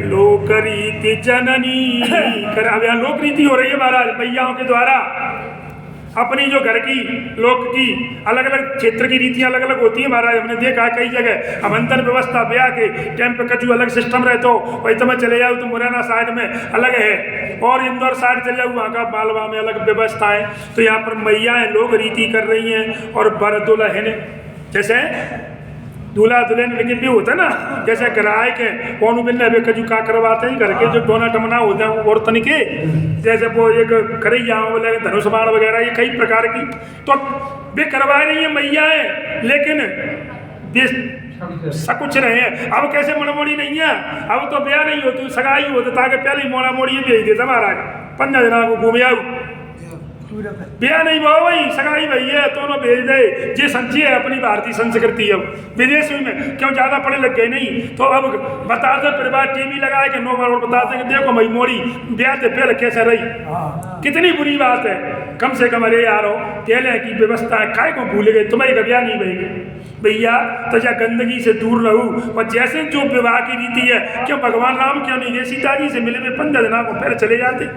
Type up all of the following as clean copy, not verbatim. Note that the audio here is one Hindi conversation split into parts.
लोक रीति जननी कर। अब यहाँ लोक रीति हो रही है महाराज मैयाओं के द्वारा। अपनी जो घर की लोक की अलग अलग क्षेत्र की रीतियां अलग अलग होती है महाराज। हमने देखा है कई जगह अमंत्र व्यवस्था ब्याह के टाइम पे कछु अलग सिस्टम रहते हो, वही तो मैं चले जाऊँ तो मुरैना साइड में अलग है और इंदौर साइड चले जाऊँ वहाँ का मालवा में अलग व्यवस्था है। तो यहाँ पर मैयाएँ लोक रीति कर रही हैं और बर दुल्हन जैसे दूल्हा दुल्हन लेकिन भी होता है ना, जैसे ग्राहक है कौन बिन कजू का करवाते हैं घर के जो टोना टमना होता है और तनिके जैसे वो एक करैया बोले धनुष बाण वगैरह ये कई प्रकार की तो वे करवा रही है मैया है। लेकिन सकुच रहे हैं। अब कैसे मोड़ी नहीं है, अब तो ब्याह नहीं होती सगाई होती ताकि पहले मोड़ा मोड़ी भेज देता महाराज 15 दिन को घूमे आओ ब्याह नहीं हुआ वही सगाई भई है दोनों भेज दे। ये संची है अपनी भारतीय संस्कृति। अब विदेश में क्यों ज़्यादा पढ़े लग गए नहीं तो अब बता दो परिवार टीवी लगाए कि नो बार बता दें कि देखो भाई मोड़ी ब्याह से पहले कैसे रही। कितनी बुरी बात है। कम से कम अरे यारो पहले की व्यवस्था है काय को भूल गए तुम्हें ब्याह नहीं भई भैया तो या गंदगी से दूर रहूँ। और जैसे जो विवाह की रीति है क्यों भगवान राम क्यों नहीं गए सीता जी से मिले हुए 15 दिन को पहले चले जाते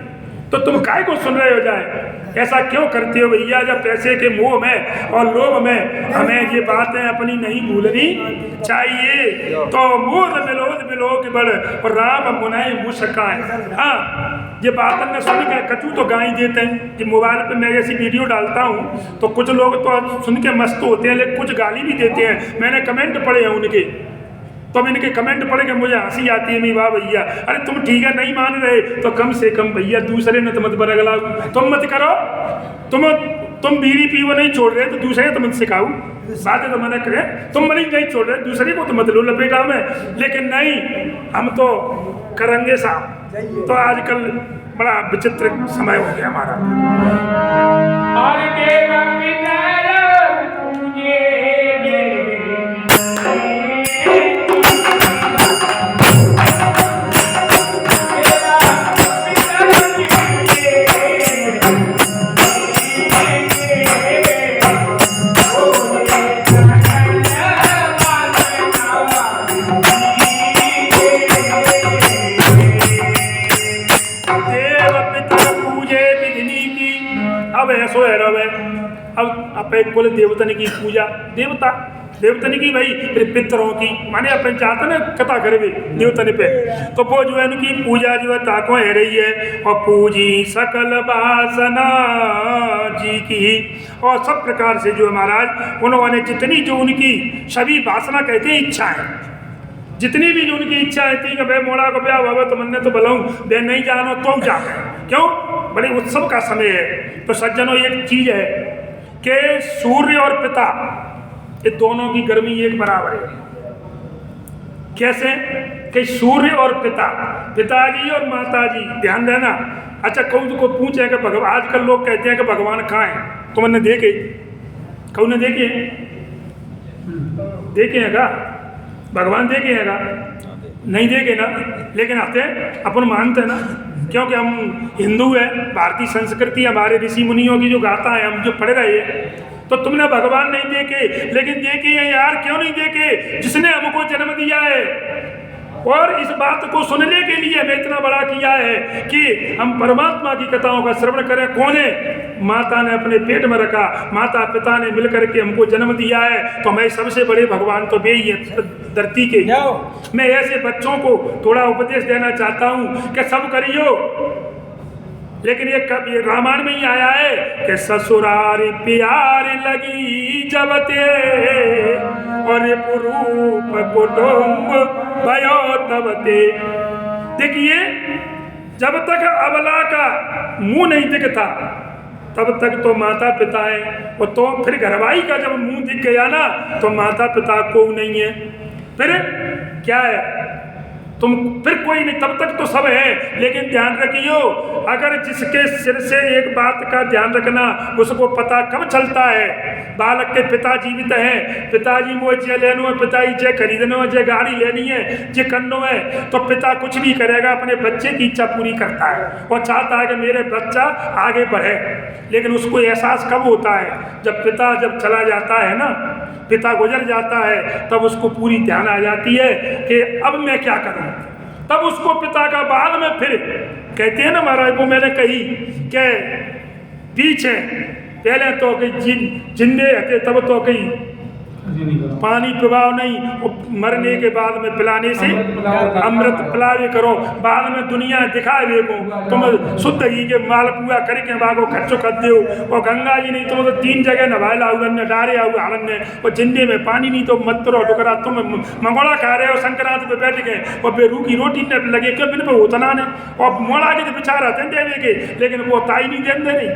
तो तुम काय को सुन रहे हो जाए। ऐसा क्यों करते हो भैया। जब पैसे के मोह में और लोभ में हमें ये बातें अपनी नहीं भूलनी चाहिए। तो मोद विलोद विलोक बड़ और राम मुनाई मुस्काए। हाँ ये बात ने सुन के कचू तो गाई देते हैं कि मोबाइल पे मैं ऐसी वीडियो डालता हूँ तो कुछ लोग तो सुन के मस्त होते हैं लेकिन कुछ गाली भी देते हैं। मैंने कमेंट पढ़े हैं उनके तो अब इनके कमेंट पढ़ के मुझे हंसी आती है। मैं वाह भैया अरे तुम ठीक है नहीं मान रहे तो कम से कम भैया दूसरे ने तो मत बरगलाओ। तुम मत करो तुम बीड़ी पीवो नहीं छोड़ रहे तो दूसरे तो मत सिखाओ। बातें तो मैंने कहे तुम मरीज नहीं छोड़ रहे दूसरे को तो मत लो लपेटा में। लेकिन नहीं हम तो करेंगे साहब। तो आजकल बड़ा विचित्र समय हो गया हमारा। अब कुल देवतन की पूजा देवतन की भाई पितरों की माने अपन चाहते ना कथा करे देवतन पे तो वो जो है उनकी पूजा जो है ताकों है रही है। और पूजी सकल वासना जी की और सब प्रकार से जो है महाराज उन्होंने जितनी जो उनकी सभी वासना कहते हैं इच्छाएं जितनी भी जो उनकी इच्छा थी कि भाई मोड़ा को ब्याह हुआ तो मैंने तो बलाऊं बे नहीं जानो तो जा क्यों बड़े उत्सव का समय है। तो सज्जनों एक चीज है कि सूर्य और पिता ये दोनों की गर्मी एक बराबर है। कैसे कि सूर्य और पिताजी और माताजी ध्यान देना। अच्छा कौन को पूछे कि भगवान आजकल लोग कहते हैं कि भगवान कहाँ है तो मैंने देखे कौन ने देखे हैं का भगवान देखे हैं का नहीं देखे ना लेकिन आते अपन मानते हैं ना क्योंकि हम हिंदू है भारतीय संस्कृति हमारे ऋषि मुनियों की जो गाथा है हम जो पढ़ रहे हैं। तो तुमने भगवान नहीं देखे लेकिन देखे हैं यार क्यों नहीं देखे जिसने हमको जन्म दिया है। और इस बात को सुनने के लिए हमें इतना बड़ा किया है कि हम परमात्मा की कथाओं का श्रवण करें। कौन है माता ने अपने पेट में रखा माता पिता ने मिलकर के हमको जन्म दिया है तो हमें सबसे बड़े भगवान तो वे ही है धरती के। मैं ऐसे बच्चों को थोड़ा उपदेश देना चाहता हूँ कि सब करियो लेकिन ये रामायण में ही आया है कि ससुराल प्यार लगी जबते और पुरूप कुटुंब भयो तबते। देखिए जब तक अबला का मुंह नहीं दिखता तब तक तो माता पिता है और तो फिर घरवाई का जब मुंह दिख गया ना तो माता पिता को नहीं है फिर क्या है तुम फिर कोई नहीं तब तक तो सब है। लेकिन ध्यान रखियो अगर जिसके सिर से एक बात का ध्यान रखना उसको पता कब चलता है बालक के पिता जीवित हैं पिताजी मुझे लेनो है पिताजी जे खरीदनो है जे गाड़ी लेनी है जे करनो है तो पिता कुछ भी करेगा अपने बच्चे की इच्छा पूरी करता है और चाहता है कि मेरे बच्चा आगे बढ़े। लेकिन उसको एहसास कब होता है जब पिता जब चला जाता है ना पिता गुजर जाता है तब उसको पूरी ध्यान आ जाती है कि अब मैं क्या करूं। तब उसको पिता का बाद में फिर कहते हैं ना महाराज, वो मैंने कही कि पीछे पहले तो कहीं जिंदे हते तब तो कहीं पानी पिलाओ नहीं, मरने के बाद में पिलाने से अमृत पिलावे करो, बाद में दुनिया दिखाए देखो तुम शुद्ध ही के मालपुआ करके बागो खर्चो कर दो। और गंगा जी नहीं तुम तो 3 जगह नवाला हुआ ने डारे हुआ हालन ने, और जिंदे में पानी नहीं तो मत रो डुकरा तुम मंगोड़ा खा रहे हो संक्रांति पे बैठ गए और बेरू की रोटी ने लगे क्यों बिन पे उतना ने और मोड़ा के बेचारा थे देवे के, लेकिन वो ताई नहीं देंदे नहीं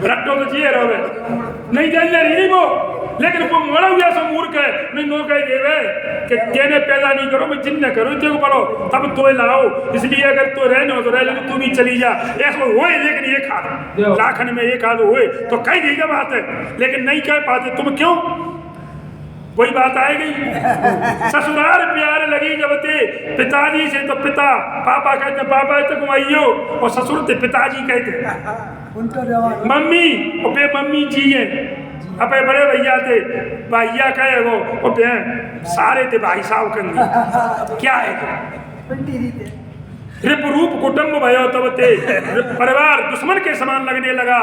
रट्टो तो चाहिए रहो नहीं देंदे नहीं वो, लेकिन वो मोड़ा हुआ सो मूर्ख है नहीं नो कह देवे कि तेने पैदा नहीं करो मैं जिन न करो तेरे को पढ़ो तब तो लाओ, इसलिए अगर तो रहने हो तो रह, लेकिन तू भी चली जा ऐसा होए, लेकिन ये खा दो लाखन में ये खा दो होए तो कह दी क्या बात है, लेकिन नहीं कह पाते तुम क्यों, वही बात आएगी। ससुराल प्यार लगी जब ते पिताजी से तो पिता पापा कहते पापा तो घुमाइयो, और ससुर थे पिताजी कहते मम्मी और बे मम्मी जी है, अपने बड़े भैया थे भैया कहे वो सारे थे भाई साहब कंगे क्या है रिप रूप कुटुंब भयो तब ते परिवार दुश्मन के समान लगने लगा।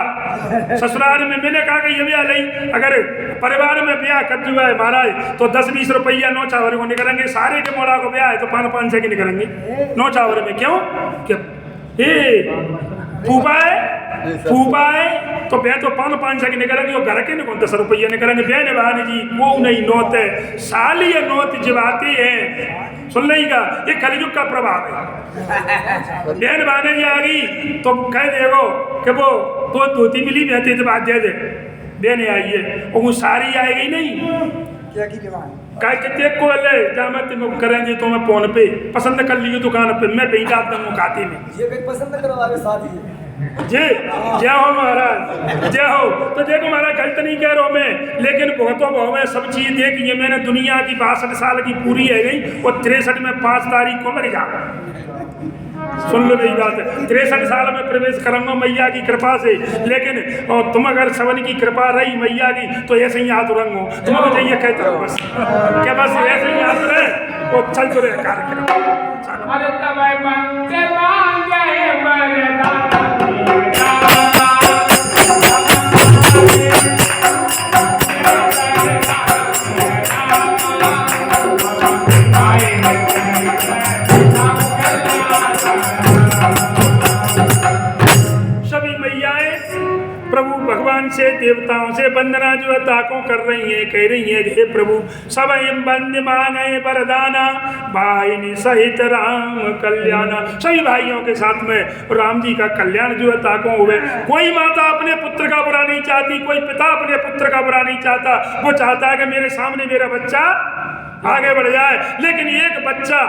ससुराल में मैंने कहा कि ये ब्याह नहीं, अगर परिवार में ब्याह कर हुआ है महाराज तो 10-20 रुपया नौचावर को निकलेंगे, सारे के मोड़ा को ब्याह है तो 500 के निकलेंगे नौचावर में, क्यों फूफा है तो बह तो 500 के निकलेंगे, और घर के नहीं 10 रुपया निकलेंगे, बहन बहन जी वो नहीं नौत है साली है नौत जिवाती है, सुन लेगा ये कलयुग का प्रभाव है। बहन बहन जी आ गई तो कह देगो कि वो तो धोती मिली बहती तो बात दे दे बहने आई है, और वो सारी आएगी नहीं क्या कितने को ले जामत तुम करेंगे तो मैं फोन पे पसंद कर ली दुकान पे मैं बेटा दूँ खाते में ये पसंद करवा शादी जी जय हो महाराज जय हो। तो देखो महाराज गलत नहीं कह रहा हूँ मैं, लेकिन भुगतो भाव में सब चीज देखिए मैंने दुनिया की 62 साल की पूरी है गई और 63 में 5 तारीख को मर जा, सुन लो मेरी बात है, 63 साल में प्रवेश करूंगा मैया की कृपा से, लेकिन और तुम अगर सबन की कृपा रही मैया की तो ऐसे ही हाथ रंगो तुम चाहिए कहते रहो बस क्या बस ऐसे ही हाथ रहे वो चल तो रहे कार्यक्रम। प्रभु भगवान से देवताओं से वंदना जो है ताकों कर रही है, कह रही है हे प्रभु सब बंद मांगे वरदाना भाई सहित राम कल्याण, सभी भाइयों के साथ में राम जी का कल्याण जो है ताकों हुए। कोई माता अपने पुत्र का बुरा नहीं चाहती, कोई पिता अपने पुत्र का बुरा नहीं चाहता, वो चाहता है कि मेरे सामने मेरा बच्चा आगे बढ़ जाए, लेकिन एक बच्चा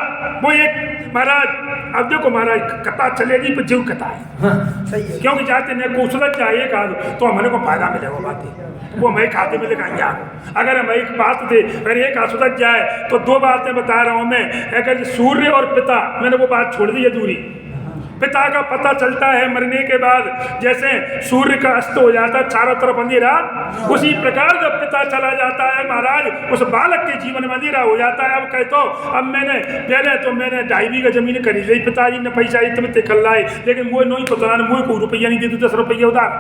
वो एक महाराज अब देखो महाराज कथा चलेगी पर जीव कथा है सही है, क्योंकि चाहते हैं को सुलझ जाए खा दो तो हमारे को फायदा मिलेगा बातें वो हमें खाते में लेकर आगे, अगर हम एक बात थे अगर एक सुलझ जाए तो 2 बातें बता रहा हूँ मैं, अगर सूर्य और पिता मैंने वो बात छोड़ दी है दूरी, पिता का पता चलता है मरने के बाद, जैसे सूर्य का अस्त हो जाता है चारों तरफ अंधेरा, उसी प्रकार जब पिता चला जाता है महाराज उस बालक के जीवन में अंधेरा हो जाता है। अब कहते अब मैंने पहले तो मैंने 2.5 बीघा जमीन खरीद ली, पिताजी ने पैसा इतने कल लाए, लेकिन वो नहीं पता मुझे कोई रुपया नहीं देते 10 रुपया उधार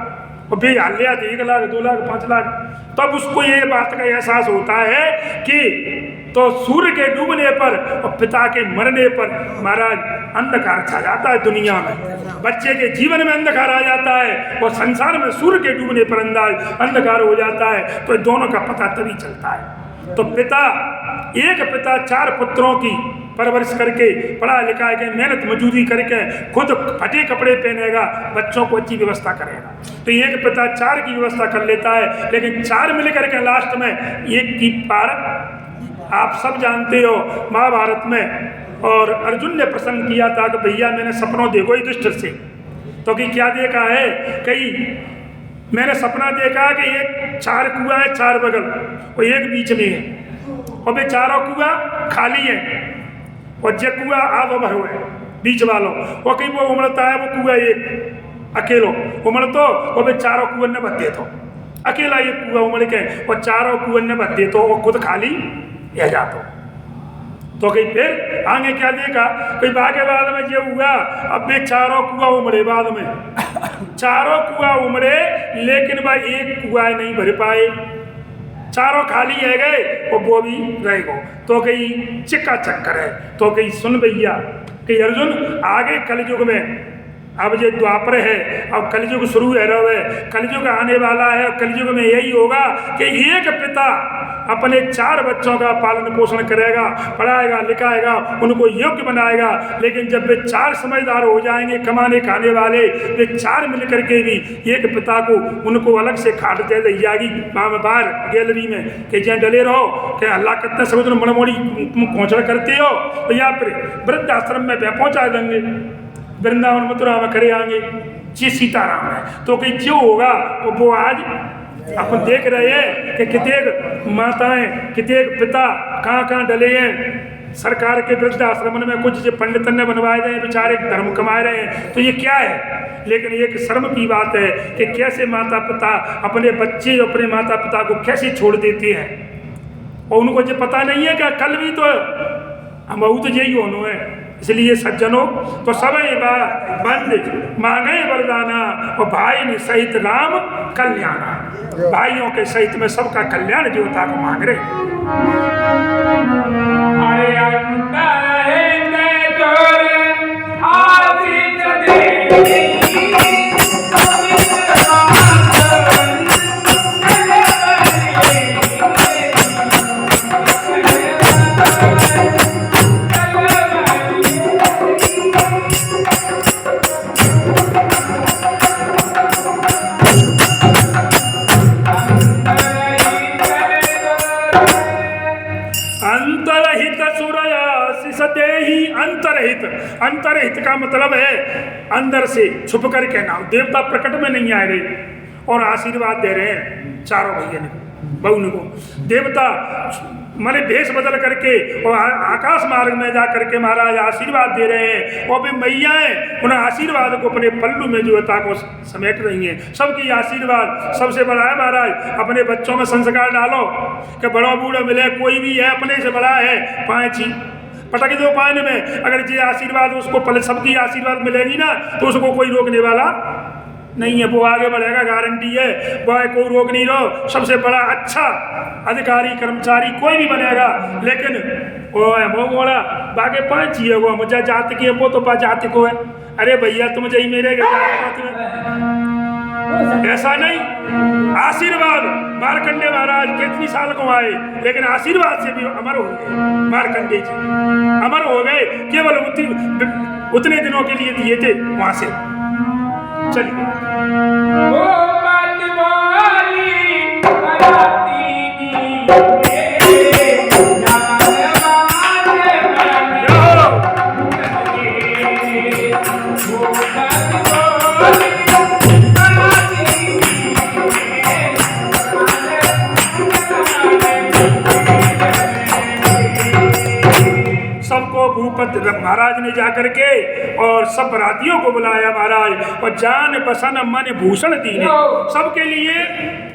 और बे हाल ले आते 1 लाख 2 लाख 5 लाख, तब उसको ये बात का एहसास होता है कि तो सूर्य के डूबने पर और पिता के मरने पर महाराज अंधकार छा जाता है दुनिया में, बच्चे के जीवन में अंधकार आ जाता है और संसार में सूर्य के डूबने पर अंधकार हो जाता है, तो दोनों का पता तभी चलता है। तो एक पिता 4 पुत्रों की परवरिश करके पढ़ा लिखा के मेहनत मजदूरी करके खुद फटे कपड़े पहनेगा, बच्चों को अच्छी व्यवस्था करेगा, तो एक पिता 4 की व्यवस्था कर लेता है, लेकिन 4 मिलकर के लास्ट में एक की पार आप सब जानते हो महाभारत में, और अर्जुन ने प्रसंग किया था कि भैया मैंने सपनों देखो युधिष्ठिर से, तो कि क्या देखा है, कई मैंने सपना देखा कि एक 4 कुआं है 4 बगल और एक बीच में है, और वे चारों कुआं खाली है और जे कुआं आधो भरो है बीच वालों, और कहीं वो उमड़ता है वो कुआं एक अकेलो उमड़ तो वो वे चारों कुएं ने बदे तो अकेला ये कुआं उमड़ के और चारों कुएं ने बदे तो वो खुद खाली या जातो। तो कहीं फिर आगे क्या देखा, कोई बाके बाद में ये हुआ, अब भी चारों कुआ उमड़े बाद में चारों कुआ उमड़े, लेकिन भाई एक कुआ नहीं भर पाए, चारों खाली है गए और वो भी रह गो। तो कहीं चिक्का चक्कर है। तो कहीं सुन भैया कि अर्जुन आगे कलयुग में, अब ये द्वापर है, अब कलयुग शुरू है रहा है, कलयुग आने वाला है। कलयुग में यही होगा कि एक पिता अपने 4 बच्चों का पालन पोषण करेगा, पढ़ाएगा लिखाएगा, उनको योग्य बनाएगा। लेकिन जब वे 4 समझदार हो जाएंगे, कमाने खाने वाले, वे 4 मिल करके भी एक पिता को उनको अलग से खाट दे दी जाएगी बाहर गैलरी में कि जहाँ डले रहो कि अल्लाह कितने सब तुम बड़मोड़ी पहुँचना करते हो, तो या फिर वृद्धाश्रम में पहुँचा देंगे, वृंदावन मथुरा में करे आएंगे। ये सीताराम है। तो कहीं जो होगा वो आज अपन देख रहे हैं कि कितने माताएं कितने पिता कहाँ कहाँ डले हैं। सरकार के वृद्धाश्रम में कुछ जो पंडित ने बनवाए गए बेचारे धर्म कमाए रहे हैं, तो ये क्या है। लेकिन एक शर्म की बात है कि कैसे माता पिता अपने बच्चे अपने माता पिता को कैसे छोड़ देते हैं, और उनको जो पता नहीं है कि कल भी तो हम बहुत यही होना है। इसलिए सज्जनों तो सब बंद मांगे वरदाना, और भाई ने सहित राम कल्याणा, भाइयों के सहित में सबका कल्याण देवता को मांग रहे। अरे अंतर है तोरे आशीष दे अंतरहित का मतलब है अंदर से छुप करके ना, देवता प्रकट में नहीं आ रहे और आशीर्वाद दे रहे हैं चारों भैया ने बहुन को। देवता माने भेष बदल करके और आकाश मार्ग में जा करके महाराज आशीर्वाद दे रहे हैं, और भी मैयाएं उन आशीर्वाद को अपने पल्लू में देवता को समेट रही हैं। सबकी आशीर्वाद सबसे बड़ा है महाराज। अपने बच्चों में संस्कार डालो कि बड़ा बूढ़ा मिले, कोई भी है अपने से बड़ा है, पाँच पटक दो पानी में। अगर ये आशीर्वाद उसको पहले सबकी आशीर्वाद मिलेगी ना, तो उसको कोई रोकने वाला नहीं है, वो आगे बढ़ेगा, गारंटी है। वह कोई रोक नहीं रहो, सबसे बड़ा अच्छा अधिकारी कर्मचारी कोई भी बनेगा। लेकिन वो बोला बागे पाँच ही है, वो मुझे जात की है, वो तो पा जात को है। अरे भैया तुम जाइए मेरे ऐसा नहीं। आशीर्वाद मार्कंडे महाराज कितनी साल को आए, लेकिन आशीर्वाद से भी अमर हो गए। मार्कंडे जी अमर हो गए, केवल उतने दिनों के लिए दिए थे वहां से। चलिए महाराज ने जाकर के और सब बरातियों को बुलाया महाराज, और जान पसन मन भूषण दीने। सबके लिए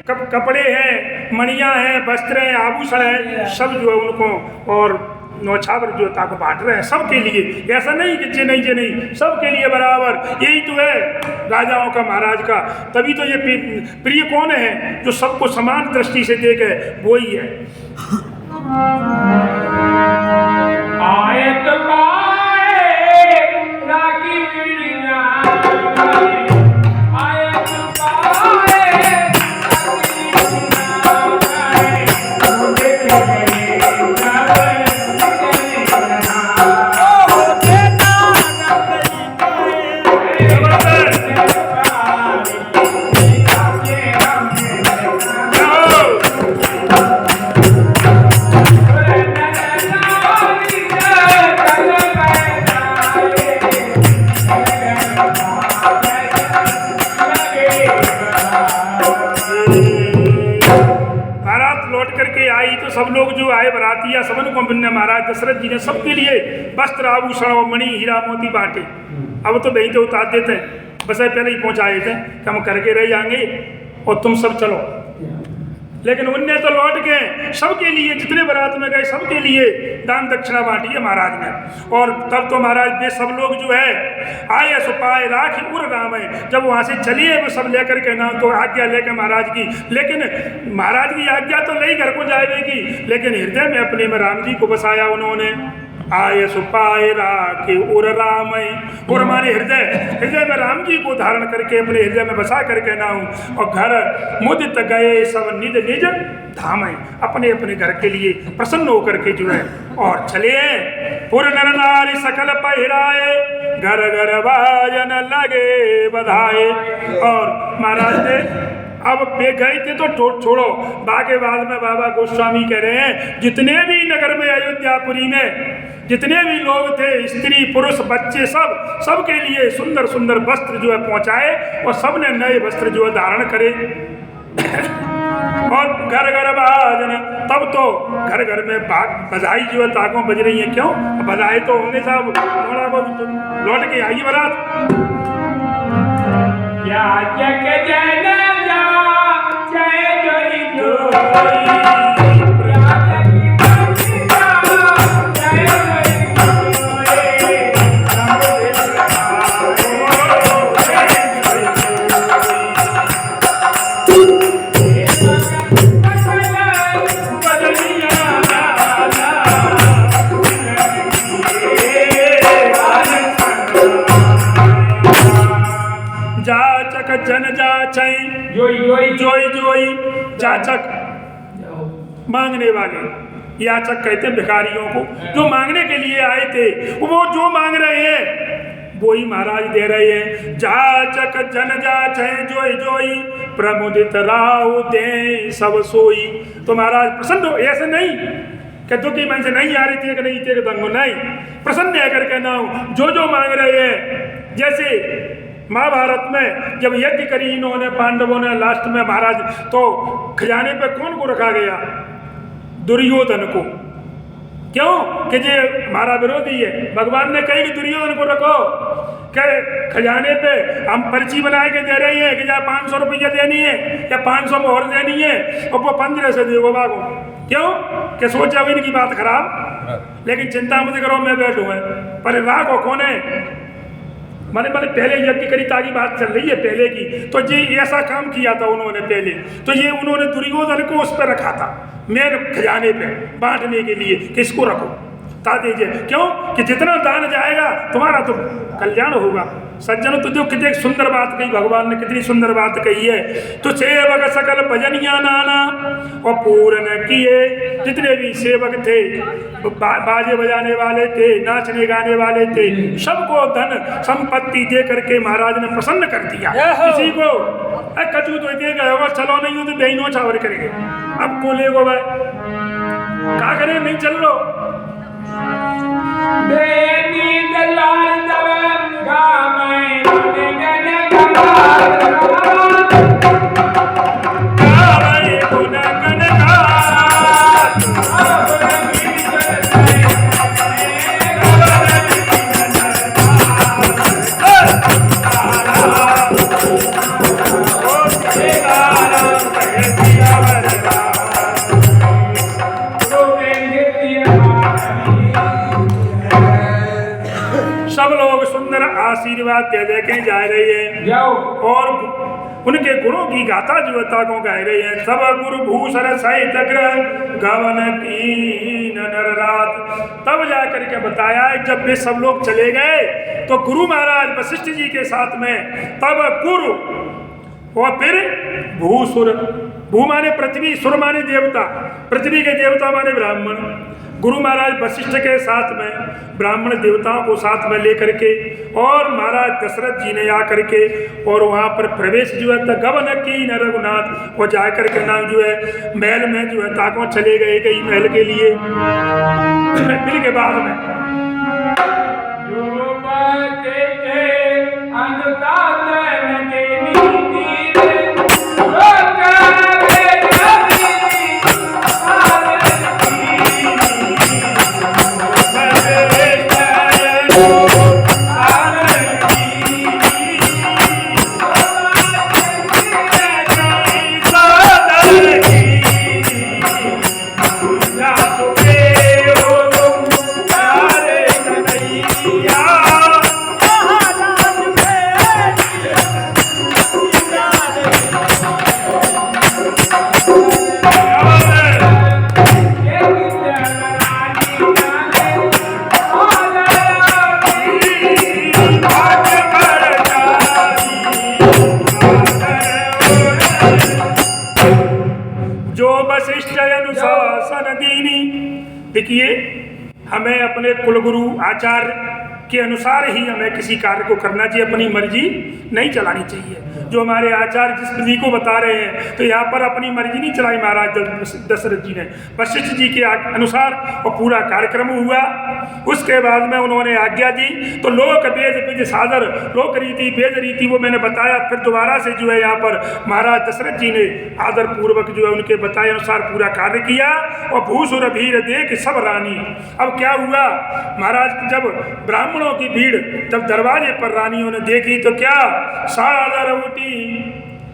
कपड़े हैं, मणियां हैं, वस्त्र हैं, आभूषण हैं, सब जो है उनको और नौछावर जो ताको बांट रहे हैं सबके लिए। ऐसा नहीं कि जे नहीं, सबके लिए बराबर। यही तो है राजाओं का महाराज का। तभी तो ये प्रिय कौन है जो सबको समान दृष्टि से देखे, वो ही है। आयत सब लोग जो आए बरातिया सबन को मिलने महाराज दशरथ जी ने सबके लिए वस्त्र आभूषण और मणि हीरा मोती बांटे। अब तो वही तो उतार देते हैं, बस पहले ही पहुंचाए थे कि हम करके रह जाएंगे और तुम सब चलो। लेकिन उनने तो लौट के सबके लिए, जितने बारात में गए सबके लिए दान दक्षिणा बांटी है महाराज ने। और तब तो महाराज वे सब लोग जो है आए सुपाए राखी उर राम है, जब वहाँ से चलिए वो सब लेकर के ना, तो आज्ञा लेकर महाराज की, लेकिन महाराज की आज्ञा तो नहीं घर को जाएगी, लेकिन हृदय में अपने में राम जी को बसाया उन्होंने। आय सुपाए राखी उर राम, उर माने हृदय, हृदय में राम जी को धारण करके अपने हृदय में बसा करके ना हूँ। और घर मुदित गए सब निज निज धाम, अपने अपने घर के लिए प्रसन्न होकर के जो है और चले। पुर नर नारी सकल पहिराए, घर घर बाजन लगे बधाए। और महाराज ने अब बे गए थे तो छोड़ो, बाके बाद में बाबा गोस्वामी कह रहे हैं जितने भी नगर में अयोध्यापुरी में जितने भी लोग थे, स्त्री पुरुष बच्चे सबके लिए सुंदर सुंदर वस्त्र जो है पहुंचाए, और सबने नए वस्त्र जो है धारण करे। और घर घर बाजन, तब तो घर घर में बधाई जो है ताकों बज रही है। क्यों बधाई तो होंगे साहब, लौट के आइए बारात। जन जाचै जोई जोई, जाचक मांगने वाले, याचक कहते हैं भिखारियों को, जो मांगने के लिए आए थे वो जो मांग रहे हैं वो ही महाराज दे रहे हैं। जाचक जन जाचै जोई जोई, प्रमुदित राव दे सब सोई। तो महाराज प्रसन्न हो, ऐसे नहीं कि दुखी मन से नहीं आ रही थी कि नहीं थे दंगो, नहीं, प्रसन्न है करके ना जो जो मांग रहे हैं। जैसे महाभारत में जब यज्ञ करी इन्होंने पांडवों ने, लास्ट में महाराज तो खजाने पे कौन को रखा गया? दुर्योधन को। क्यों कि ये हमारा विरोधी है। भगवान ने कही कि दुर्योधन को रखो, कि खजाने पे हम पर्ची बना के दे रही है कि या 500 रुपया देनी है या 500 मोहर देनी है, और वो 15 से देगो भागो। क्यों कि सोचा भी इनकी बात खराब, लेकिन चिंता मत करो मैं बैठू है, पर राघो कौन है? मैंने पहले यज्ञ करी ताकि बात चल रही है पहले की, तो ये ऐसा काम किया था उन्होंने पहले, तो ये उन्होंने दुर्योधन को उस पर रखा था मेन खजाने पे बांटने के लिए, किसको रखो ता दीजिए। क्यों कि जितना दान जाएगा तुम्हारा तो कल्याण होगा। सज्जनों तो जो कितनी सुंदर बात कही भगवान ने, कितनी सुंदर बात कही है। तो सेवक सकल भजनिया नाना, और पूर्ण किए जितने भी सेवक थे, बाजे बजाने वाले थे, नाचने गाने वाले थे, सबको धन संपत्ति दे करके महाराज ने प्रसन्न कर दिया। किसी को कचू तो दे गए होगा, चलो नहीं हो तो बहनों छावर करेंगे, अब को ले गो भाई क्या करें, नहीं चल लो। आशीर्वाद दे दे के जा रही है, और उनके गुणों की गाथा जीवता को गा रही है। सब गुरु भूषण सहित ग्रह गवन कीन नर रात। तब जा करके बताया जब वे सब लोग चले गए तो गुरु महाराज वशिष्ठ जी के साथ में, तब गुरु और फिर भूसुर, भू माने पृथ्वी, सुर माने देवता, पृथ्वी के देवता माने ब्राह्मण। गुरु महाराज वशिष्ठ के साथ में ब्राह्मण देवताओं को साथ में लेकर के, और महाराज दशरथ जी ने आकर के और वहाँ पर प्रवेश जो है गवन की न रघुनाथ, वो जाकर के नाम जो है महल में जो है ताकों चले गए कई महल के लिए। फिर के बाद में कन्हैया सुखे हो तुम प्यारे कन्हैया जो वशिष्ठ अनुशासन दीनी। देखिए, हमें अपने कुलगुरु आचार्य के अनुसार ही हमें किसी कार्य को करना चाहिए, अपनी मर्जी नहीं चलानी चाहिए। जो हमारे आचार्य जिस विधि को बता रहे हैं, तो यहाँ पर अपनी मर्जी नहीं चलाई महाराज दशरथ जी ने, वशिष्ठ जी के अनुसार और पूरा कार्यक्रम हुआ। उसके बाद में उन्होंने आज्ञा दी, तो लोक वेद विज सादर, लोक रीति वेद रीति वो मैंने बताया। फिर दोबारा से जो है यहाँ पर महाराज दशरथ जी ने आदर पूर्वक जो है उनके बताए अनुसार पूरा कार्य किया। और भूसुर भीड़ देख सब रानी। अब क्या हुआ महाराज, जब ब्राह्मणों की भीड़ जब दरवाजे पर रानियों ने देखी, तो क्या सादर उठी,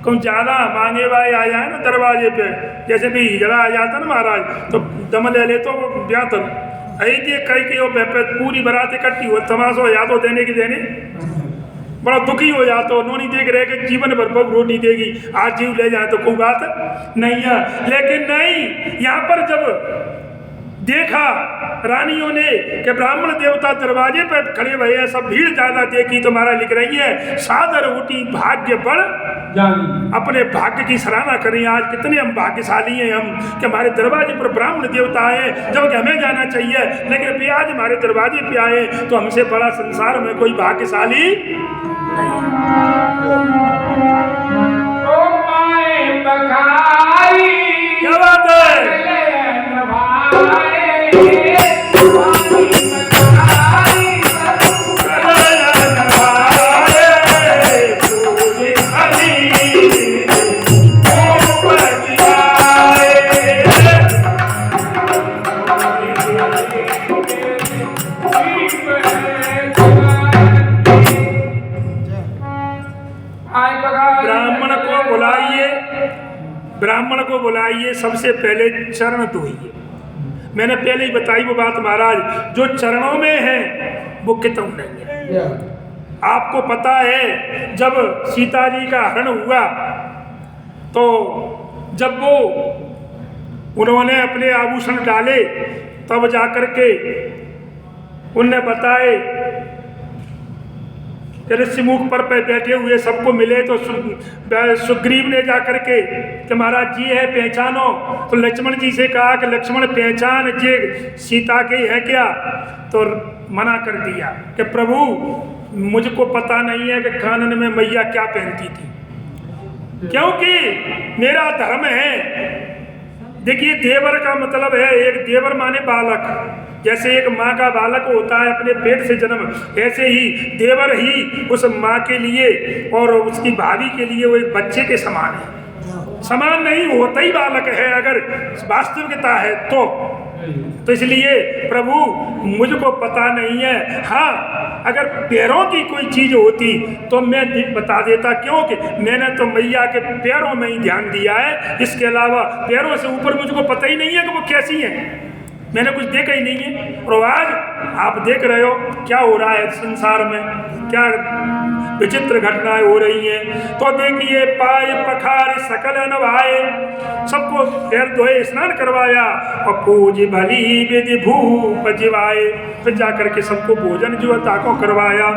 कुछ ज्यादा मांगे वाले आ जाए ना दरवाजे पे, जैसे भी हिजड़ा आ जाता ना महाराज, तो दम ले ले तो ब्याह तर ऐसे कई पूरी बारात इकट्ठी हो, तमाशो यादो देने की देने बड़ा दुखी हो जाता, उन्होंने देख रहे कि जीवन भर बब रोटी देगी, आज जीव ले जाए तो कोई बात नहीं है। लेकिन नहीं, यहाँ पर जब देखा रानियों ने कि ब्राह्मण देवता दरवाजे पर खड़े हुए, सब भीड़ ज्यादा देखी, तो महाराज लिख रही है सादर उठी भाग्य बढ़ जानी। अपने भाग्य की सराहना करें, आज कितने हम भाग्यशाली हैं हम कि हमारे दरवाजे पर ब्राह्मण देवता आए, जबकि हमें जाना चाहिए, लेकिन अभी आज हमारे दरवाजे पे आए, तो हमसे बड़ा संसार में कोई भाग्यशाली क्या बात है। ब्राह्मण को बुलाइए, सबसे पहले चरण धोइए। मैंने पहले ही बताई वो बात महाराज, जो चरणों में है वो कितों नहीं है। आपको पता है जब सीता जी का हरण हुआ, तो जब वो उन्होंने अपने आभूषण डाले, तब जाकर के उनने बताए कि ऋषिमुख पर बैठे हुए सबको मिले, तो सुग्रीव ने जाकर के कि महाराज जी है पहचानो, तो लक्ष्मण जी से कहा कि लक्ष्मण पहचान जे सीता के है क्या, तो मना कर दिया कि प्रभु मुझको पता नहीं है कि कानन में मैया क्या पहनती थी, क्योंकि मेरा धर्म है। देखिए, देवर का मतलब है, एक देवर माने बालक, जैसे एक माँ का बालक होता है अपने पेट से जन्म, ऐसे ही देवर ही उस माँ के लिए और उसकी भाभी के लिए वो एक बच्चे के समान है। समान नहीं, होता ही बालक है अगर वास्तविकता है तो इसलिए प्रभु मुझको पता नहीं है। हाँ, अगर पैरों की कोई चीज होती तो मैं बता देता, क्योंकि मैंने तो मैया के पैरों में ही ध्यान दिया है, इसके अलावा पैरों से ऊपर मुझको पता ही नहीं है कि वो कैसी है, मैंने कुछ देखा ही नहीं है। और आज आप देख रहे हो क्या हो रहा है संसार में, क्या विचित्र घटनाएं हो रही हैं। तो देखिए, पाए पखार सकल नवाए, सबको पैर धोए स्नान करवाया, और पूज भली विधि भूप जिवाए, फिर जाकर के सबको भोजन जो ताको करवाया।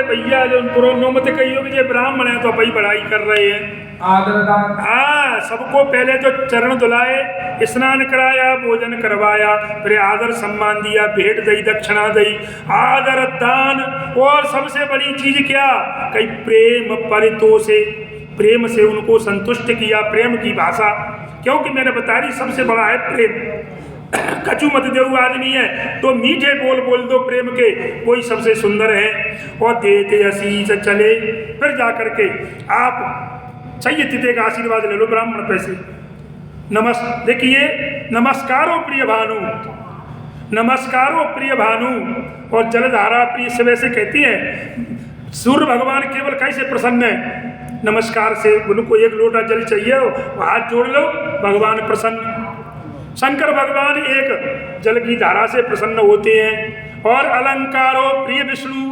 भैया जो पुरोनो मत कहियो कि ये ब्राह्मण है तो भाई बड़ाई कर रहे हैं। हाँ, सबको पहले तो चरण धुलाए, स्नान कराया, भोजन करवाया, फिर आदर सम्मान दिया, भेंट दई, दक्षिणा दई, आदर दान, और सबसे बड़ी चीज क्या, कई प्रेम परितोषे, प्रेम से उनको संतुष्ट किया, प्रेम की भाषा, क्योंकि मैंने बता रही सबसे बड़ा है प्रेम। कछु मत देऊ आदमी है तो मीठे बोल बोल दो प्रेम के, कोई सबसे सुंदर है। और देते आशीष चले, फिर जा करके आप चाहिए तिथे का आशीर्वाद ले लो ब्राह्मण पैसे। देखिए नमस्कारो प्रिय भानु, नमस्कारो प्रिय भानु और जलधारा प्रिय से वैसे कहती है। सूर्य भगवान केवल कैसे प्रसन्न है? नमस्कार से। उनको एक लोटा जल चाहिए हो, हाथ जोड़ लो, भगवान प्रसन्न। शंकर भगवान एक जल की धारा से प्रसन्न होते हैं। और अलंकारो प्रिय विष्णु,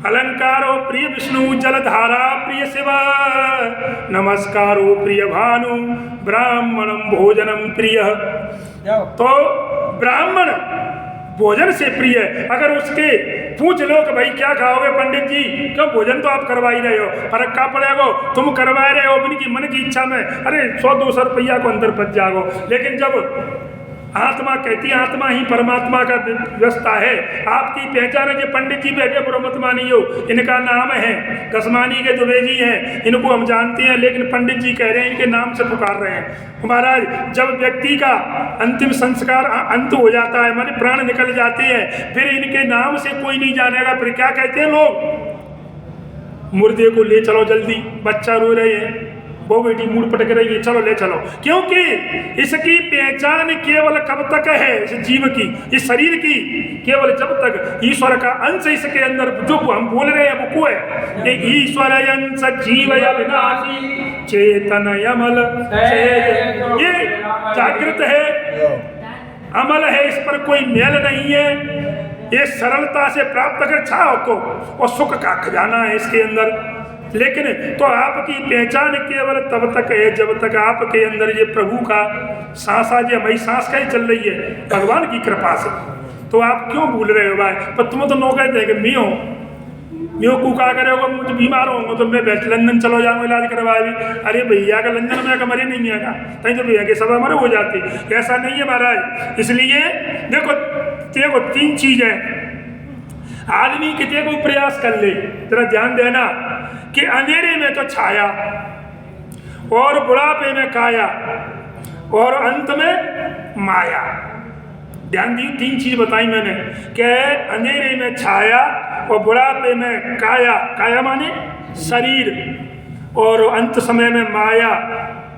अलंकारो प्रिय विष्णु जलधारा प्रिय शिवा, नमस्कारो प्रिय भानु ब्राह्मणम भोजनम प्रिय। तो ब्राह्मण भोजन से प्रिय है। अगर उसके पूछ लो कि भाई क्या खाओगे पंडित जी, क्यों भोजन तो आप करवा ही रहे हो, फर्क क्या पड़ेगा, तुम करवा रहे हो अपनी की मन की इच्छा में, अरे 100-200 रुपया को अंदर बच जाओ। लेकिन जब आत्मा कहती है, आत्मा ही परमात्मा का व्यवस्था है। आपकी पहचान है, जो पंडित जी बैठे ब्रह्मत्मा नहीं हो, इनका नाम है दसमानी के द्विवेदी हैं, इनको हम जानते हैं, लेकिन पंडित जी कह रहे हैं इनके नाम से पुकार रहे हैं। महाराज जब व्यक्ति का अंतिम संस्कार अंत हो जाता है, माने प्राण निकल जाते हैं, फिर इनके नाम से कोई नहीं जानेगा। फिर क्या कहते हैं लोग, मुर्दे को ले चलो जल्दी, बच्चा रो रहे हैं, वो बेटी मूड पटक रही है, चलो ले चलो। क्योंकि इसकी पहचान केवल कब तक है, इस जीव की, इस शरीर की, केवल जब तक ईश्वर का अंश इसके अंदर जो हम बोल रहे हैं वो है ईश्वर अंश जीव अविनाशी चेतन अमल, ये जागृत है, अमल है, इस पर कोई मेल नहीं है। ये सरलता से प्राप्त कर छाओ को, और सुख का खजाना है इसके अंदर। लेकिन तो आपकी पहचान केवल तब तक है जब तक आपके अंदर ये प्रभु का सांस आ जाए। भाई सांस कहीं चल रही है भगवान की कृपा से, तो आप क्यों भूल रहे हो भाई? पर तुम तो नो कहते हैं कि मियो को क्या करेगा, मुझे बीमार होंगे तो मैं लंदन चलो जाऊँगा इलाज करवा भी। अरे भैया का लंदन में कमरे नहीं आएगा, कहीं तो भैया के सब हमारे हो जाती, ऐसा नहीं है महाराज। इसलिए देखो 3 चीज़ें आदमी कितने को प्रयास कर ले, जरा ध्यान देना कि अंधेरे में तो छाया, और बुढ़ापे में काया, और अंत में माया। ध्यान दी, 3 चीज बताई मैंने कि अंधेरे में छाया और बुढ़ापे में काया, काया माने शरीर, और अंत समय में माया।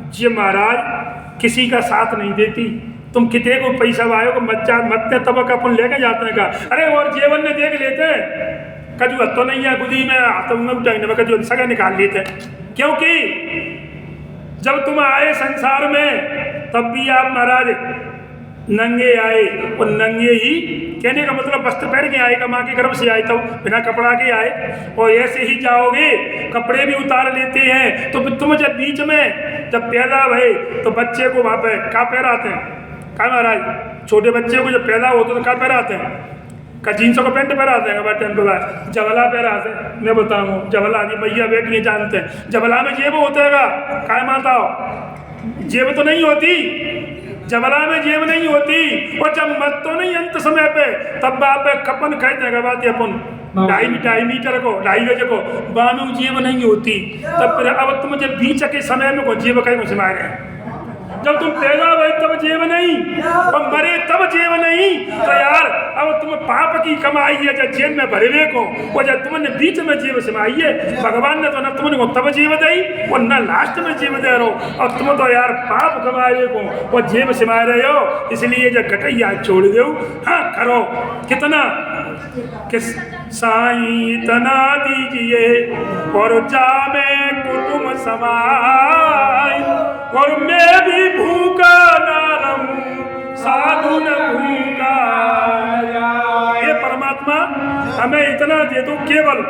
जी महाराज किसी का साथ नहीं देती। तुम कितने को पैसा वायो को मत्ते तबक अपन लेके जाते हैं का, अरे और जीवन में देख लेते हैं, कजू तो नहीं है गुदी में हाथों में उठाने में कजू सगा निकाल लेते हैं। क्योंकि जब तुम आए संसार में तब भी आप महाराज नंगे आए, और नंगे ही कहने का मतलब वस्त्र पहन के आए, माँ के गर्भ से आए तब बिना कपड़ा के आए, और ऐसे ही जाओगे, कपड़े भी उतार लेते हैं। तो तुम जब बीच में जब पैदा भये तो बच्चे को वहाँ पे क्या पहराते हैं, क्या महाराज, छोटे बच्चे को जब पैदा होते तो क्या पहराते हैं, का जीन्सों का पैंट पहराते हैं, जबला पहराते हैं। मैं बताऊँ जबला जी भैया बेटी जानते हैं, जबला में जेब होता है क्या माता हो, जेब तो नहीं होती, जबला में जेब नहीं होती। और जब मत तो नहीं अंत समय पे तब आप कपन कहते हैं बात अपन 2.5 मीटर को 2.5 गज को बानू जेब नहीं होती। तब फिर अब तुम जब बीच के समय में को जेब कहीं मुझे मारे, जब तुम पैदा हुए तब जेब नहीं, और मरे तब जेब नहीं, तो यार अब तुम पाप की कमाई है जब जेब में भरे को, और जब तुमने बीच में जेब समाई है, भगवान ने तो न तुमने तब जेब दी और न लास्ट में जेब दे रहो, और तुम तो यार पाप कमाए को और जेब समा रहे हो। इसलिए जब घटैया छोड़ दो, हाँ करो कितना कि साईं तना दीजिए और जामे कुटुम समाई, और मैं भी भूखा ना रहूं साधु न भूखा। ये परमात्मा हमें इतना दे दो केवल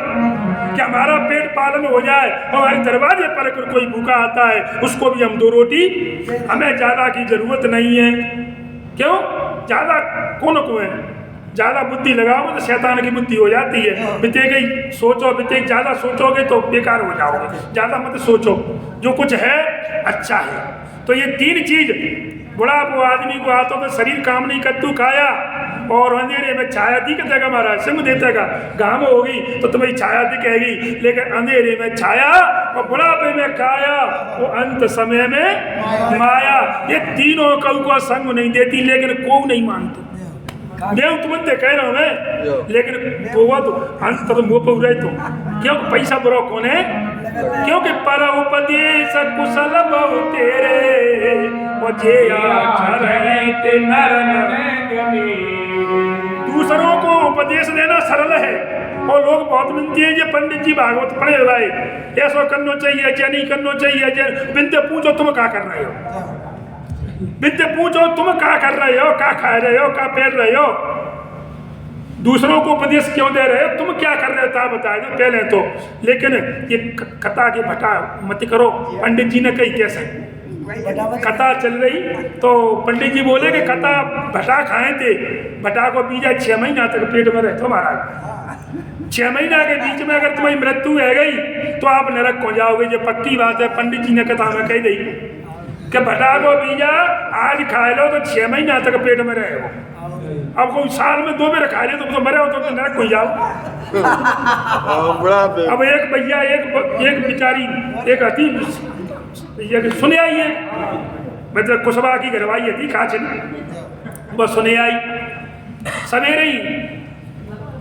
कि हमारा पेट पालन हो जाए, और हमारे दरवाजे पर अगर कोई भूखा आता है उसको भी हम 2 रोटी, हमें ज़्यादा की जरूरत नहीं है। क्यों ज़्यादा कौन को है, ज़्यादा बुद्धि लगाओगे तो शैतान की बुद्धि हो जाती है। बिते गई सोचो, बिते ज़्यादा सोचोगे तो बेकार हो जाओगे, ज़्यादा मत सोचो, जो कुछ है अच्छा है। तो ये 3 चीज़, बुढ़ा वो आदमी को हाथों में शरीर काम नहीं कर, तू खाया और अंधेरे में छाया दिखेगा महाराज, सिंह देतेगा, घाम होगी तो तुम्हारी छाया दिखेगी, लेकिन अंधेरे में छाया और बुढ़ापे में काया, वो अंत समय में माया। ये तीनों कऊ को संग नहीं देती, लेकिन को नहीं मानते। देव तुम कह रहा हूं मैं, लेकिन वो तो अंत तो मुंह पर रहे तो क्यों पैसा बुरा कौन है, क्योंकि पर उपदेश कुशल बहु तेरे मुझे दूसरों को उपदेश देना सरल है, और लोग बहुत मिलती है ये पंडित जी भागवत पढ़े भाई ऐसा करना चाहिए, ऐसा नहीं करना चाहिए। बिनते पूछो तुम क्या कर रहे हो, बिनते पूछो तुम क्या कर रहे हो, क्या खा रहे हो, क्या पहन रहे हो, दूसरों को उपदेश क्यों दे रहे हो, तुम क्या कर रहे हो था बताए दो पहले तो। लेकिन ये कथा की भटा मत करो। पंडित जी ने कही कैसे कथा चल रही तो पंडित जी बोले कि कथा भटा खाए थे, भटा को बीजा 6 महीना तक पेट में रहे तो महाराज। 6 महीना के बीच में अगर तुम्हारी मृत्यु है गई तो आप नरक को जाओगे, ये पक्की बात है। पंडित जी ने कथा में कह दी कि भटा को बीजा आज खा लो तो 6 महीना तक पेट में रहे हो। अब कोई साल में 2 बार खा रहे तो मरे हो तो नरक को जाओ। अब एक भैया एक बेचारी एक अति सुने आई है, मतलब कुशबा की घरवाई थी काचन, बस सुने आई सवेरे ही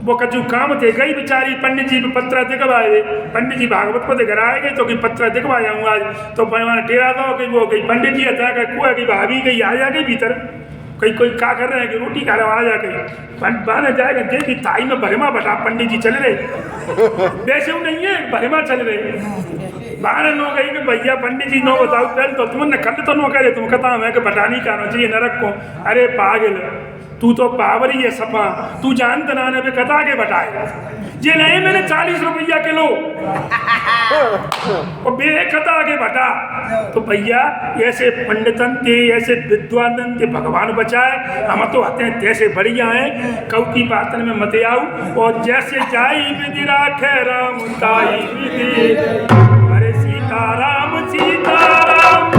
वो कचू काम थे गई बेचारी पंडित जी पत्र दिखवाए, पंडित जी भागवत को घर आए गए तो कि पत्र दिखवाया हूँ आज, तो पैमाना टेरा दो कि वो गई पंडित जी हथा का कुआ की भाभी गई आ जा गई भीतर, कहीं कोई क्या कर रहे हैं कि रोटी खा रहे आ जा गई बहाने जाएगा देखी ताई में भरमा बटा पंडित जी चल रहे वैसे नहीं है भरमा चल रहे बाहर नो गई कि भैया पंडित जी नो बताओ पहले तो तुमने कल तो नो करे तुम कथा में कि बटानी खाना चाहिए नरक को। अरे पागल तू तो पावरी है सपा, तू जानते ना ने कथा के बटाए ये नहीं मैंने 40 रुपया किलो और बेकता के बटा। तो भैया ऐसे पंडितन के ऐसे विद्वान के भगवान बचाए, हम तो आते हैं जैसे बढ़िया हैं कऊ की बातन में मत आओ। और जैसे जाई विधि राखे राम ताई विधि, अरे सीताराम सीताराम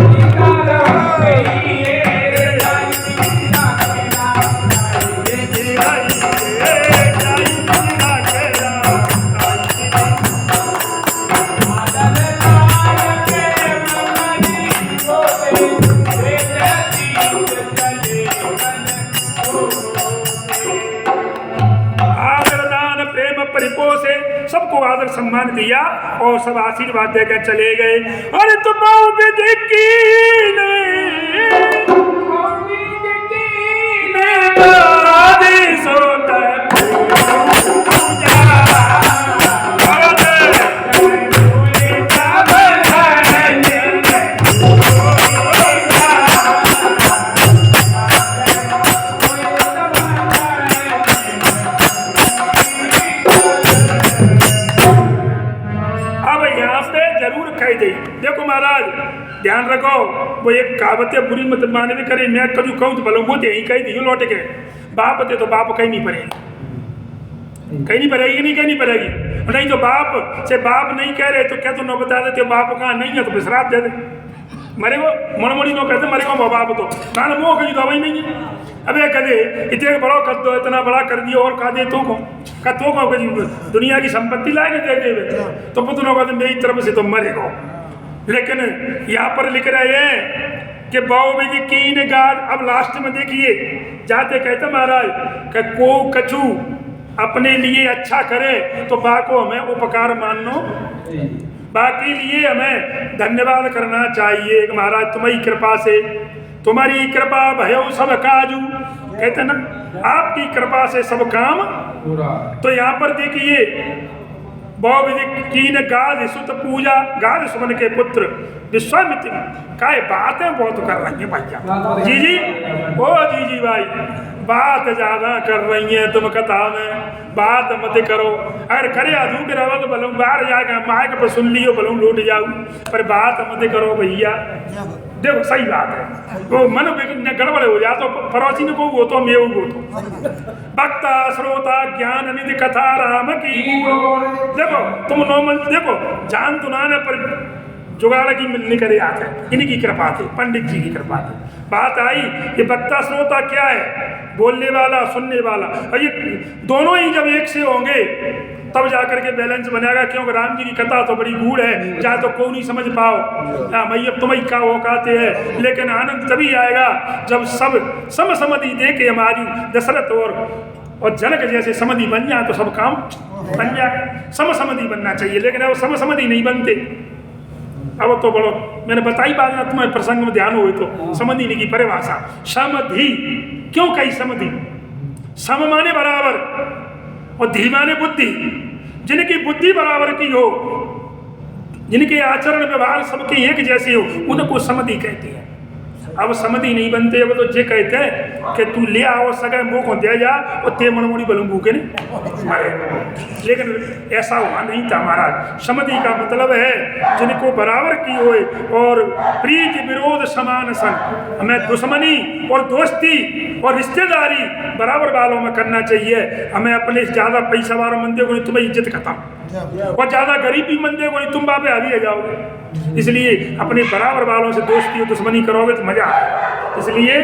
सबको आदर सम्मान दिया और सब आशीर्वाद देकर चले गए। अरे तो बाऊ देखो महाराज ध्यान रखो, वो एक कहावत है बुरी मत माने भी करे, मैं कभी कहूँ तो भलो वो यही कही दी लौट के बाप थे तो बाप कहीं नहीं पड़ेगी, कहीं नहीं पड़ेगी, नहीं कहीं नहीं पड़ेगी। नहीं तो बाप से बाप नहीं कह रहे तो क्या तो न बता देते बाप कहाँ नहीं है तो विश्राप दे दे मरे वो मनमोड़ी नो कहते मरे को बाप तो ना मोह कहीं दवाई नहीं है। अबे कदे इतने बड़ा कर दो, इतना बड़ा कर दिया और कहा दे तो को का तो को दुनिया की संपत्ति लाए दे दे तो पुतनों का मेरी तरफ से तो मरेगा। लेकिन यहाँ पर लिख रहे हैं कि बाऊ विधि कीन गाद। अब लास्ट में देखिए जाते कहते महाराज कि को कछु अपने लिए अच्छा करे तो बा को हमें उपकार मानो, बाकी लिए हमें धन्यवाद करना चाहिए। महाराज तुम्हारी कृपा से, तुम्हारी कृपा भयो सब काजू, कहते ना आपकी कृपा से सब काम पूरा। तो यहाँ पर देखिए बहु विधि कीन गाध सुत पूजा, गाध सुमन के पुत्र विश्वामित्र काय बातें बहुत कर रही हैं भैया जी जी ओ जी जी भाई बात ज्यादा कर रही हैं तुम कथा में, बात मत करो। अगर करे आधू के रहो तो भलो बाहर जाएगा माइक पर सुन लियो भलो लूट जाऊ, पर बात मत करो भैया। देखो सही बात है, वो मन गड़बड़ हो जा तो पड़ोसी ने को वो तो मैं वो तो भक्ता श्रोता ज्ञान निधि कथा राम की। देखो तुम नॉर्मल देखो जान तो ना पर जुगाड़ की मिलने करे आते हैं, इनकी कृपा थी, पंडित जी की कृपा थी। बात आई ये वक्ता श्रोता क्या है, बोलने वाला सुनने वाला, और ये दोनों ही जब एक से होंगे तब जाकर के बैलेंस बनेगा। क्योंकि राम जी की कथा तो बड़ी गूढ़ है, चाहे तो कोई नहीं समझ पाओ, मैया तुम्हें क्या वो कहते हैं, लेकिन आनंद तभी आएगा जब सब समसमधि दे के हमारी दशरथ और जनक जैसे समधि बन जाए तो सब काम बन जाए। समसमधि बनना चाहिए, लेकिन अब समसमधि नहीं बनते। अब तो बड़ो मैंने बताई बात ना, तुम्हें प्रसंग में ध्यान हुए तो समधि की परिभाषा समधि क्यों कही, समधि सम माने बराबर और धी माने बुद्धि। जिनकी बुद्धि बराबर की हो, जिनके आचरण व्यवहार सबके एक जैसे हो, उनको समधि कहते हैं। अब समधि नहीं बनते, अब तो जे कहते हैं कि तू ले आओ सगे मुँह को दे जा और ते मनमोड़ी बलूंगू के मारे, लेकिन ऐसा हुआ नहीं था महाराज। समधि का मतलब है जिनको बराबर की होए और प्रीति विरोध समान सन, हमें दुश्मनी और दोस्ती और रिश्तेदारी बराबर वालों में करना चाहिए। हमें अपने ज़्यादा पैसा वालों मंदिर को नहीं, तुम्हें इज्जत खत्म, और ज़्यादा गरीबी मंदिर को नहीं, तुम बापे हावी जाओगे। इसलिए अपने बराबर वालों से दोस्ती और दुश्मनी करोगे तो मजा आएगा। इसलिए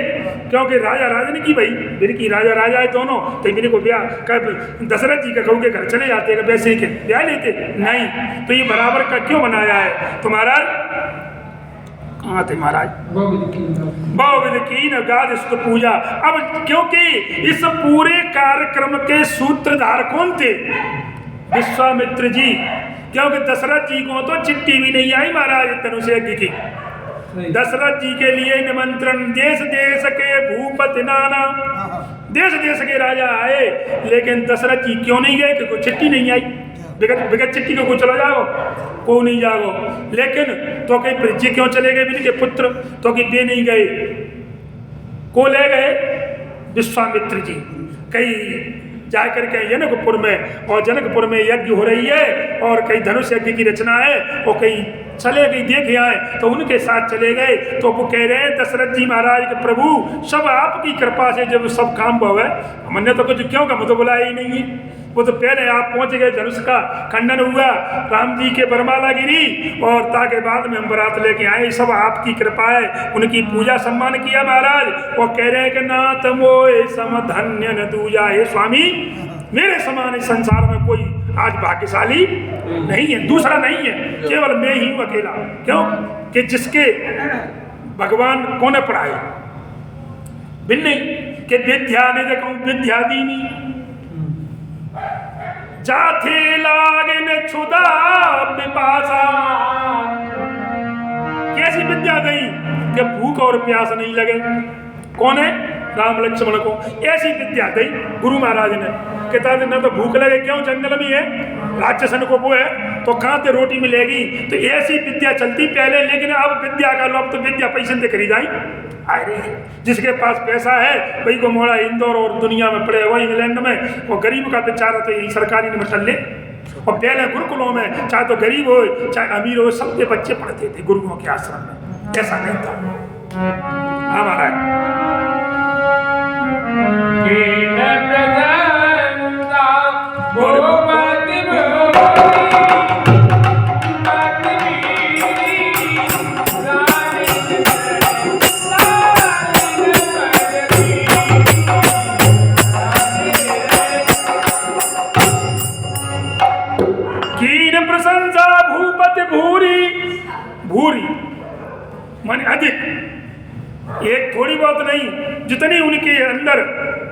क्योंकि राजा राजा ने की भाई मेरे की राजा राजा है दोनों, तो मेरे को ब्याह कब दशरथ जी का कहूँ के घर चले जाते हैं, वैसे के ब्याह लेते नहीं, तो ये बराबर का क्यों बनाया है। तो महाराज कहाँ थे महाराज, बहुविध कीन गाद स्तु पूजा। अब क्योंकि इस पूरे कार्यक्रम के सूत्रधार कौन थे, विश्वामित्र जी। क्योंकि दशरथ जी को तो चिट्ठी भी नहीं आई महाराज धनुष यज्ञ की। दशरथ जी के लिए निमंत्रण देश देश के भूपति नाना, देश देश के राजा आए, लेकिन दशरथ जी क्यों नहीं गए, क्योंकि चिट्ठी नहीं आई। बिगत चिट्ठी को चला जाओ, को नहीं जाओ। लेकिन तो कहीं पृथ्वी क्यों चले गए बिन के पुत्र, तो कि दे नहीं गए, को ले गए विश्वामित्र जी। कई जाकर के जनकपुर में, और जनकपुर में यज्ञ हो रही है और कई धनुष यज्ञ की रचना है, और कई चले गए देख आए, तो उनके साथ चले गए। तो वो कह रहे हैं दशरथ जी महाराज के प्रभु सब आपकी कृपा से जब सब काम हुआ है, हमने तो कुछ क्यों का तो बुलाया ही नहीं है। वो तो पहले आप पहुंच गए, धनुष का खंडन हुआ, राम जी के बरमाला गिरी, और ताके बाद में हम बारात लेके आए, सब आपकी कृपा है। उनकी पूजा सम्मान किया महाराज, और कह रहे हैं कि नाथ मोए सम धन्य न दूजा, हे स्वामी मेरे समान इस संसार में कोई आज भाग्यशाली नहीं है, दूसरा नहीं है, केवल मैं ही हूँ अकेला। क्यों कि जिसके भगवान कोने पढ़ाए बिन नहीं कि विद्या ने देखो विद्या दीनी जाथे लागन क्षुदा पिपासा। कैसी विद्या गई कि भूख और प्यास नहीं लगे। कौन है, राम लक्ष्मण को ऐसी विद्या दी गुरु महाराज ने। कहता है न तो भूख लगे, क्यों जंगल में है, राक्षसन को वो है तो कहाँ से रोटी मिलेगी। तो ऐसी विद्या चलती पहले, लेकिन अब विद्या का लोग तो विद्या पैसे से खरीदाई। अरे जिसके पास पैसा है वही को मोड़ा इंदौर और दुनिया में पड़े हुआ इंग्लैंड में, वो गरीब का बेचारा तो यही सरकारी में टल ले। और पहले गुरुकुलों में चाहे तो गरीब हो चाहे अमीर हो, सबके बच्चे पढ़ते थे गुरुओं के आश्रम में, ऐसा नहीं था हमारा। प्रशंसा भूपति भूरी, भूरी माने अधिक, एक थोड़ी बहुत नहीं, जितनी उनके अंदर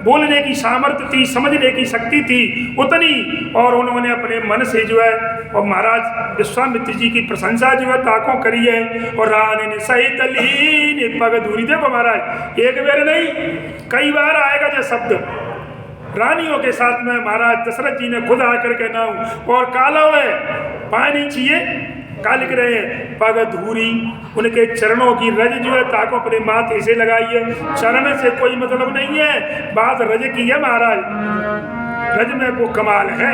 बोलने की सामर्थ्य थी, समझने की शक्ति थी उतनी, और उन्होंने अपने मन से जो है और महाराज विश्वामित्र जी की प्रशंसा जो है ताकों करी है। और रानी ने सहित लीन पग दूरी, देखो महाराज एक बार नहीं कई बार आएगा जो शब्द रानियों के साथ में। महाराज दशरथ जी ने खुद आकर के नाम और कालो है पानी चाहिए, का लिख रहे हैं पग धूरी, उनके चरणों की रज जो है ताको अपने माथे से लगाई है। चरण से कोई मतलब नहीं है, बात रज की है महाराज, रज में वो कमाल है।